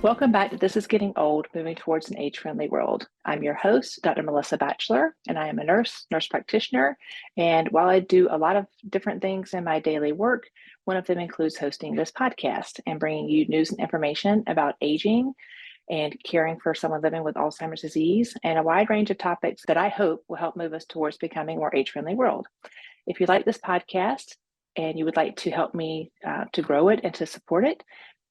Welcome back to This is Getting Old, Moving Towards an Age-Friendly World. I'm your host, Dr. Melissa Batchelor, and I am a nurse practitioner. And while I do a lot of different things in my daily work, one of them includes hosting this podcast and bringing you news and information about aging and caring for someone living with Alzheimer's disease, and a wide range of topics that I hope will help move us towards becoming a more age-friendly world. If you like this podcast and you would like to help me to grow it and to support it,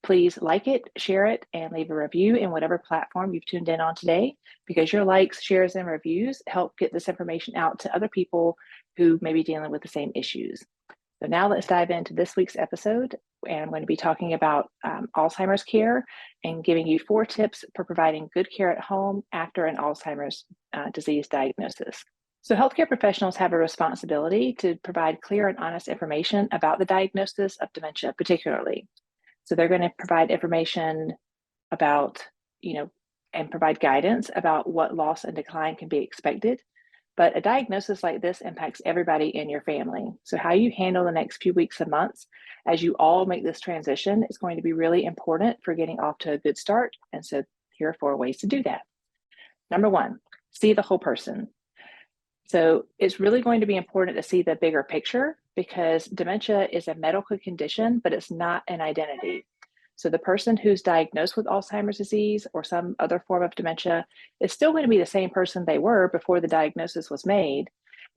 please like it, share it, and leave a review in whatever platform you've tuned in on today, because your likes, shares, and reviews help get this information out to other people who may be dealing with the same issues. So now let's dive into this week's episode, and I'm going to be talking about Alzheimer's care and giving you 4 tips for providing good care at home after an Alzheimer's disease diagnosis. So healthcare professionals have a responsibility to provide clear and honest information about the diagnosis of dementia, particularly. So they're going to provide information about, and provide guidance about what loss and decline can be expected. But a diagnosis like this impacts everybody in your family. So how you handle the next few weeks and months as you all make this transition is going to be really important for getting off to a good start. And so here are 4 ways to do that. Number 1, see the whole person. So it's really going to be important to see the bigger picture, because dementia is a medical condition, but it's not an identity. So the person who's diagnosed with Alzheimer's disease or some other form of dementia is still going to be the same person they were before the diagnosis was made.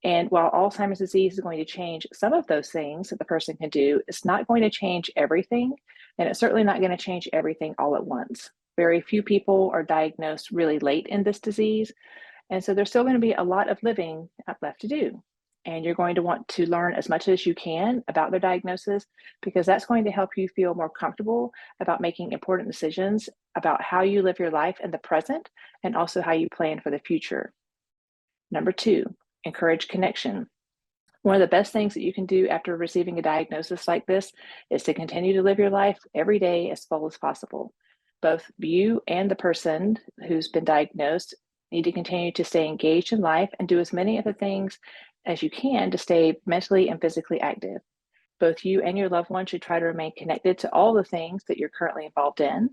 And while Alzheimer's disease is going to change some of those things that the person can do, it's not going to change everything. And it's certainly not going to change everything all at once. Very few people are diagnosed really late in this disease. And so there's still going to be a lot of living left to do. And you're going to want to learn as much as you can about their diagnosis, because that's going to help you feel more comfortable about making important decisions about how you live your life in the present and also how you plan for the future. Number 2, encourage connection. One of the best things that you can do after receiving a diagnosis like this is to continue to live your life every day as full as possible. Both you and the person who's been diagnosed need to continue to stay engaged in life and do as many of the things as you can to stay mentally and physically active. Both you and your loved one should try to remain connected to all the things that you're currently involved in,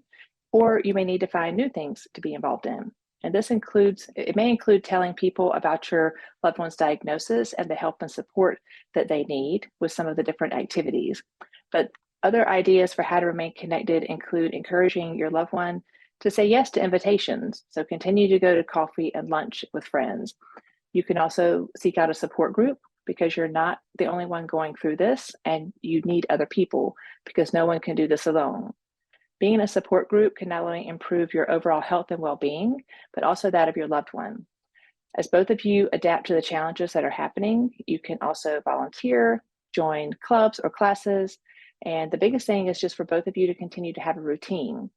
or you may need to find new things to be involved in. And it may include telling people about your loved one's diagnosis and the help and support that they need with some of the different activities. But other ideas for how to remain connected include encouraging your loved one to say yes to invitations. So continue to go to coffee and lunch with friends. You can also seek out a support group, because you're not the only one going through this, and you need other people because no one can do this alone. Being in a support group can not only improve your overall health and well-being, but also that of your loved one. As both of you adapt to the challenges that are happening, you can also volunteer, join clubs or classes. And the biggest thing is just for both of you to continue to have a routine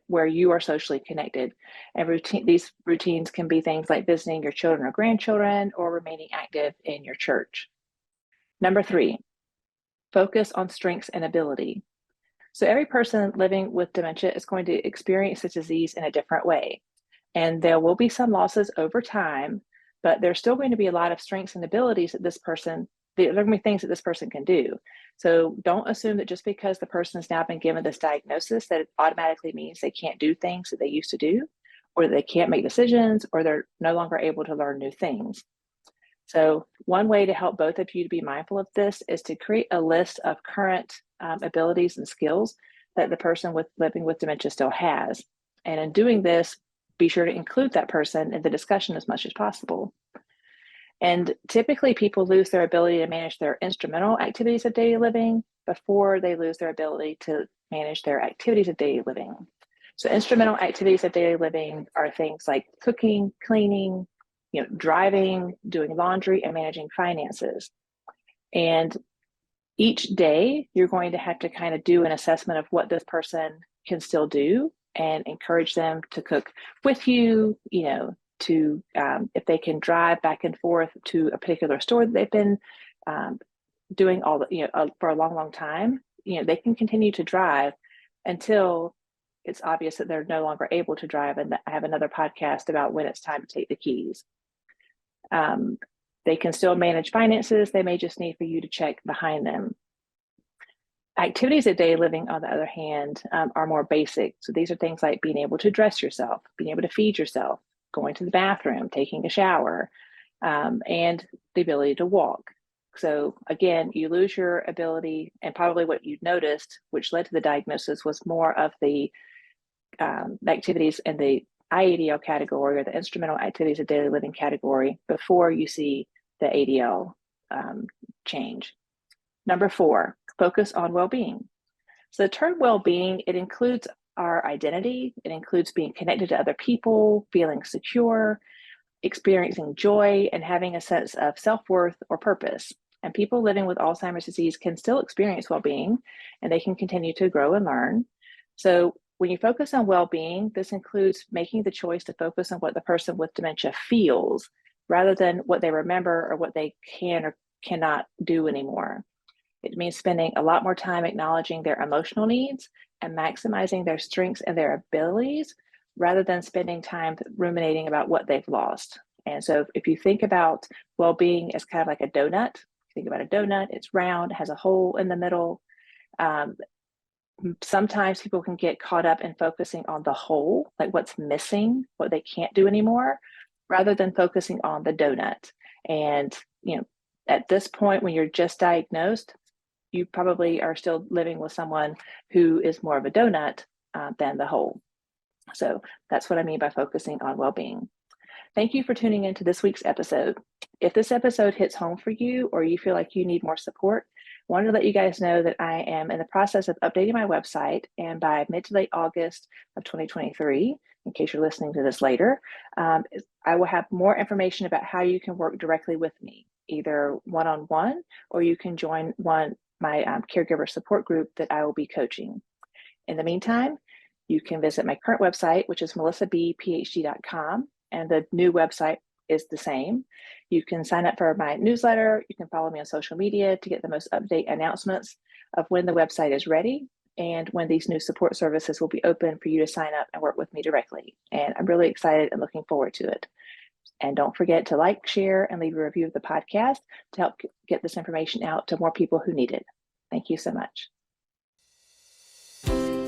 where you are socially connected. And these routines can be things like visiting your children or grandchildren or remaining active in your church. Number 3, focus on strengths and ability. So every person living with dementia is going to experience this disease in a different way. And there will be some losses over time, but there's still going to be a lot of strengths and abilities that there are going to be things that this person can do. So don't assume that just because the person has now been given this diagnosis that it automatically means they can't do things that they used to do, or they can't make decisions, or they're no longer able to learn new things. So one way to help both of you to be mindful of this is to create a list of current abilities and skills that the person living with dementia still has. And in doing this, be sure to include that person in the discussion as much as possible. And typically people lose their ability to manage their instrumental activities of daily living before they lose their ability to manage their activities of daily living. So instrumental activities of daily living are things like cooking, cleaning, driving, doing laundry, and managing finances. And each day you're going to have to kind of do an assessment of what this person can still do and encourage them to cook with you, if they can drive back and forth to a particular store that they've been doing for a long, long time, they can continue to drive until it's obvious that they're no longer able to drive. And I have another podcast about when it's time to take the keys. They can still manage finances. They may just need for you to check behind them. Activities of daily living, on the other hand, are more basic. So these are things like being able to dress yourself, being able to feed yourself, going to the bathroom, taking a shower, and the ability to walk. So again, you lose your ability, and probably what you noticed, which led to the diagnosis, was more of the activities in the IADL category, or the instrumental activities of daily living category, before you see the ADL change. Number 4, focus on well-being. So the term well-being, it includes our identity. It includes being connected to other people, feeling secure, experiencing joy, and having a sense of self-worth or purpose. And people living with Alzheimer's disease can still experience well-being, and they can continue to grow and learn. So when you focus on well-being, this includes making the choice to focus on what the person with dementia feels, rather than what they remember or what they can or cannot do anymore. It means spending a lot more time acknowledging their emotional needs and maximizing their strengths and their abilities, rather than spending time ruminating about what they've lost. And so if you think about well-being as kind of like a donut, think about a donut, it's round, has a hole in the middle. Sometimes people can get caught up in focusing on the hole, like what's missing, what they can't do anymore, rather than focusing on the donut. And, at this point, when you're just diagnosed, you probably are still living with someone who is more of a donut than the whole. So that's what I mean by focusing on well-being. Thank you for tuning into this week's episode. If this episode hits home for you, or you feel like you need more support, I wanted to let you guys know that I am in the process of updating my website, and by mid to late August of 2023, in case you're listening to this later, I will have more information about how you can work directly with me, either one-on-one, or you can join my caregiver support group that I will be coaching. In the meantime, you can visit my current website, which is MelissaBphd.com, and the new website is the same. You can sign up for my newsletter. You can follow me on social media to get the most up-to-date announcements of when the website is ready and when these new support services will be open for you to sign up and work with me directly. And I'm really excited and looking forward to it. And don't forget to like, share, and leave a review of the podcast to help get this information out to more people who need it. Thank you so much.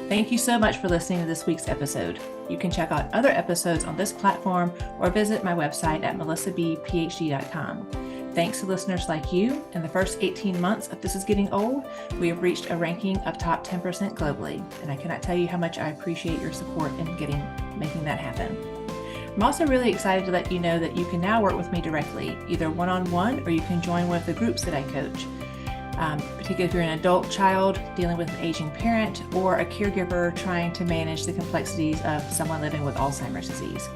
Thank you so much for listening to this week's episode. You can check out other episodes on this platform or visit my website at MelissaBphd.com. Thanks to listeners like you, in the first 18 months of This Is Getting Old, we have reached a ranking of top 10% globally, and I cannot tell you how much I appreciate your support in making that happen. I'm also really excited to let you know that you can now work with me directly, either one-on-one, or you can join one of the groups that I coach. Particularly if you're an adult child dealing with an aging parent, or a caregiver trying to manage the complexities of someone living with Alzheimer's disease.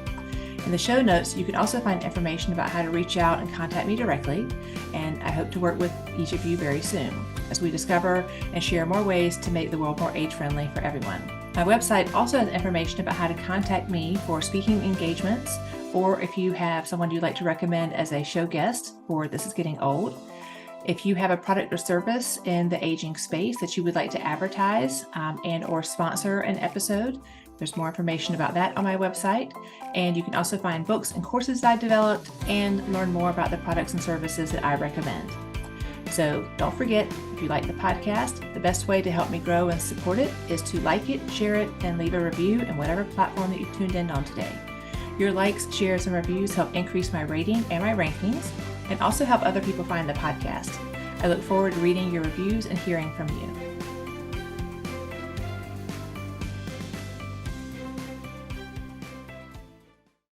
In the show notes, you can also find information about how to reach out and contact me directly, and I hope to work with each of you very soon as we discover and share more ways to make the world more age-friendly for everyone. My website also has information about how to contact me for speaking engagements, or if you have someone you'd like to recommend as a show guest for This Is Getting Old. If you have a product or service in the aging space that you would like to advertise and or sponsor an episode, there's more information about that on my website. And you can also find books and courses that I've developed and learn more about the products and services that I recommend. So don't forget, if you like the podcast, the best way to help me grow and support it is to like it, share it, and leave a review in whatever platform that you've tuned in on today. Your likes, shares, and reviews help increase my rating and my rankings, and also help other people find the podcast. I look forward to reading your reviews and hearing from you.